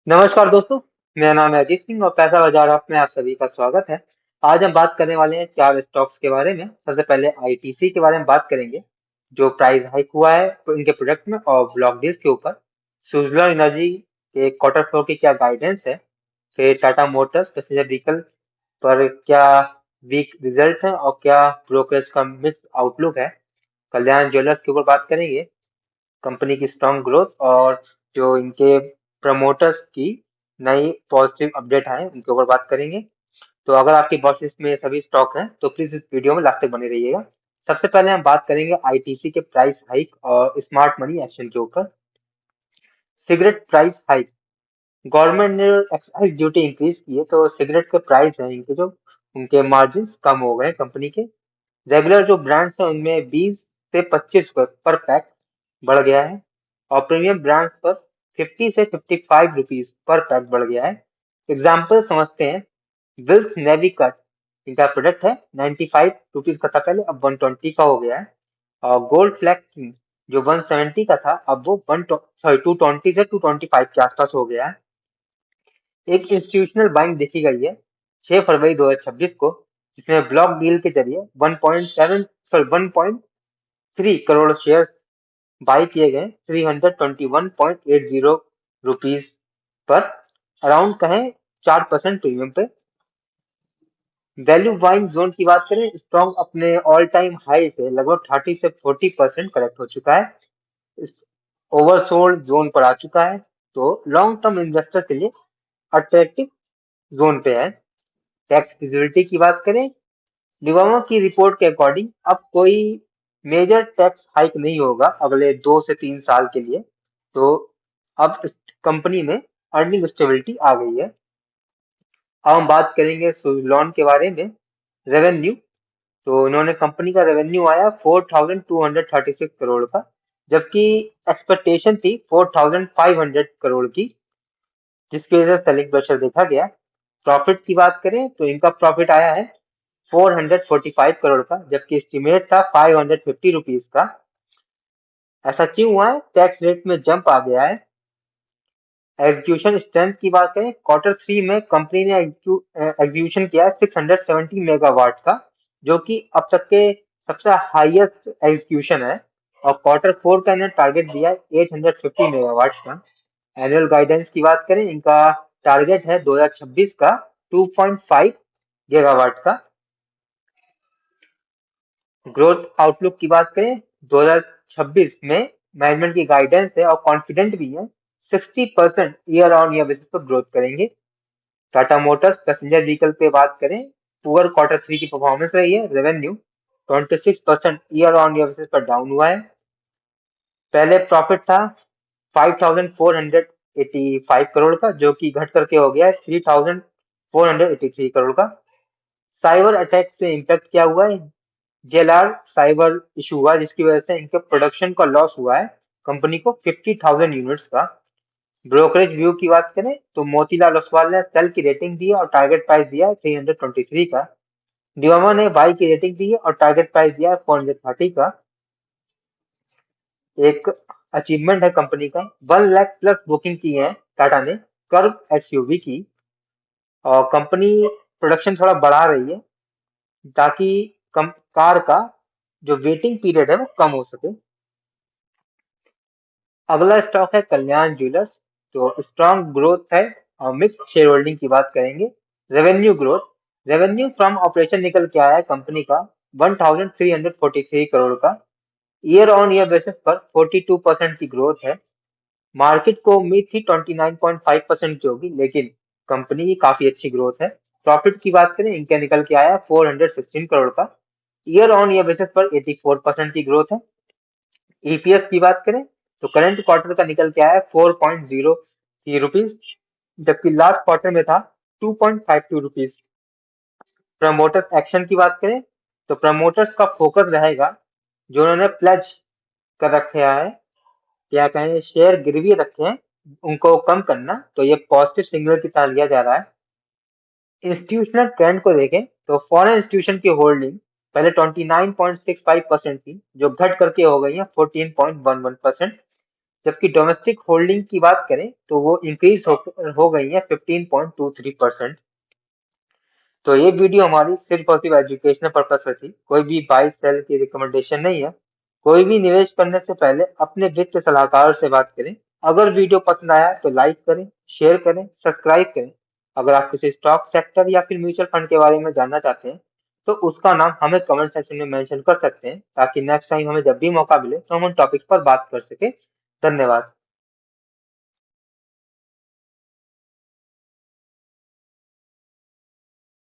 नमस्कार दोस्तों। मेरा नाम है अजीत सिंह और पैसा बाजार हब में आप सभी का स्वागत है। आज हम बात करने वाले हैं चार स्टॉक्स के बारे में। सबसे पहले आईटीसी के बारे में बात करेंगे, जो प्राइस हाइक हुआ है तो इनके प्रोडक्ट में, और ब्लॉक डील्स के ऊपर सुजलॉन एनर्जी के क्वार्टर फोर की क्या गाइडेंस है। फिर टाटा मोटर्स पैसेंजर व्हीकल पर क्या वीक रिजल्ट है और क्या ब्रोकरेज का मिक्स आउटलुक है। कल्याण ज्वेलर्स के ऊपर बात करेंगे, कंपनी की स्ट्रॉन्ग ग्रोथ और जो इनके प्रमोटर्स की नई पॉजिटिव अपडेट आए उनके ऊपर बात करेंगे। तो अगर आपकी वॉच लिस्ट में ये सभी स्टॉक हैं तो प्लीज इस वीडियो में लास्ट तक बने रहिएगा। सबसे पहले हम बात करेंगे आईटीसी के प्राइस हाइक और स्मार्ट मनी एक्शन के ऊपर। सिगरेट प्राइस हाइक, गवर्नमेंट ने एक्साइज ड्यूटी इंक्रीज की है तो सिगरेट के प्राइस हैं इनके, जो उनके मार्जिन कम हो गए कंपनी के। रेगुलर जो ब्रांड्स हैं उनमें 20 से 25 पर पैक बढ़ गया है, और प्रीमियम ब्रांड्स पर 50 से 55 रुपीज पर पैक बढ़ गया है। एग्जाम्पल समझते हैं। विल्स नेवी कट, इनका प्रोडक्ट है 95 रुपीज का था पहले, अब 120 का हो गया है। और गोल्ड फ्लैग किंग, जो 170 का था अब वो 220 से 225 के आसपास हो गया है। एक इंस्टीट्यूशनल बाइंग देखी गई है 6 फरवरी 2026 को, जिसमें ब्लॉक डील के जरिए 1.3 करोड़ शेयर बाई किए गए 321.80 रुपीज पर, अराउंड कहें 4% प्रीमियम पे। वैल्यू बाइंग जोन की बात करें, स्ट्रॉन्ग अपने ऑल टाइम हाई से लगभग 30 से 40% करेक्ट हो चुका है, ओवरसोल्ड जोन पर आ चुका है, तो लॉन्ग टर्म इन्वेस्टर के लिए अट्रैक्टिव जोन पे है। टैक्स फिजिबिलिटी की बात करें, निगमों की रिपोर्ट के अकॉर्डिंग अब कोई मेजर टैक्स हाइक नहीं होगा अगले 2 से 3 साल के लिए, तो अब कंपनी में अर्निंग स्टेबिलिटी आ गई है। अब हम बात करेंगे सुजलॉन के बारे में। रेवेन्यू, तो इन्होंने कंपनी का रेवेन्यू आया 4236 करोड़ का, जबकि एक्सपेक्टेशन थी 4500 करोड़ की, जिसकी वजह से सेलिंग प्रेशर देखा गया। प्रॉफिट की बात करें तो इनका प्रॉफिट आया है 445 करोड़ का, जबकि एस्टिमेट था 550 रुपीज का। ऐसा क्यों हुआ है? टैक्स रेट में जंप आ गया है। एग्जीक्यूशन स्ट्रेंथ की बात करें, क्वार्टर थ्री में कंपनी ने एग्जीक्यूशन किया है 670 मेगावाट का, जो कि अब तक के सबसे हाईएस्ट एग्जीक्यूशन है। और क्वार्टर फोर का इन्हें टारगेट दिया है 850 मेगावाट का। एनुअल गाइडेंस की बात करें, इनका टारगेट है 2026 का 2.5 गीगावाट का। ग्रोथ आउटलुक की बात करें, 2026 में मैनेजमेंट की गाइडेंस है और कॉन्फिडेंट भी है, 60% ईयर ऑन ईयर बेसिस पर ग्रोथ करेंगे। टाटा मोटर्स पैसेंजर व्हीकल पे बात करें, पुअर क्वार्टर थ्री की परफॉर्मेंस रही है। Revenue 26% year on year basis पर डाउन हुआ है। पहले प्रॉफिट था 5485 करोड़ का, जो कि घट करके हो गया है 3483 करोड़ का। साइबर अटैक से इम्पैक्ट क्या हुआ है? जेएलआर साइबर इशू हुआ, जिसकी वजह से इनके प्रोडक्शन का लॉस हुआ है कंपनी को 50,000 यूनिट्स का। ब्रोकरेज व्यू की बात करें तो मोतीलाल ओसवाल ने सेल की रेटिंग दी है और टारगेट प्राइस दिया है 323 का। डिवामा ने बाई की रेटिंग दी है और टारगेट प्राइस दिया है 430 का। एक अचीवमेंट है कंपनी का, 1 लाख प्लस बुकिंग की है टाटा ने कर्व एसयूवी की, और कंपनी प्रोडक्शन थोड़ा बढ़ा रही है ताकि कार का जो वेटिंग पीरियड है वो कम हो सके। अगला स्टॉक है कल्याण ज्वेलर्स, तो स्ट्रॉन्ग ग्रोथ है और मिक्स शेयर होल्डिंग की बात करेंगे। Revenue growth, revenue from operation निकल के आया है कंपनी का 1343 करोड़ का, ईयर ऑन ईयर बेसिस पर 42% की ग्रोथ है। मार्केट को उम्मीद थी 29.5% की होगी, लेकिन कंपनी की काफी अच्छी ग्रोथ है। प्रॉफिट की बात करें, इनका निकल के आया 416 करोड़ का, ईयर ऑन ईयर बेसिस पर 84% की ग्रोथ है। ईपीएस की बात करें तो करंट क्वार्टर का निकल के आया 4.0 रुपीज, जबकि लास्ट क्वार्टर में था 2.52 रुपीज। प्रमोटर्स एक्शन की बात करें तो प्रमोटर्स का फोकस रहेगा, जो उन्होंने प्लेज कर रखा है, क्या कहें, शेयर गिरवी रखे हैं, उनको कम करना, तो ये पॉजिटिव सिग्नल की तरह लिया जा रहा है। इंस्टीट्यूशनल ट्रेंड को देखें तो फॉरेन इंस्टीट्यूशन की होल्डिंग पहले 29.65% थी, जो घट करके हो गई है 14.11%। जबकि डोमेस्टिक होल्डिंग की बात करें तो वो इंक्रीज हो गई है 15.23%। तो ये वीडियो हमारी सिर्फ और सिर्फ एजुकेशनल पर्पस में थी, कोई भी बाई सेल की रिकमेंडेशन नहीं है। कोई भी निवेश करने से पहले अपने वित्त सलाहकार से बात करें। अगर वीडियो पसंद आया तो लाइक करें, शेयर करें, सब्सक्राइब करें। अगर आप किसी स्टॉक सेक्टर या फिर म्यूचुअल फंड के बारे में जानना चाहते हैं तो उसका नाम हमें कमेंट सेक्शन में मेंशन कर सकते हैं, ताकि नेक्स्ट टाइम हमें जब भी मौका मिले तो हम उन टॉपिक्स पर बात कर सके। धन्यवाद।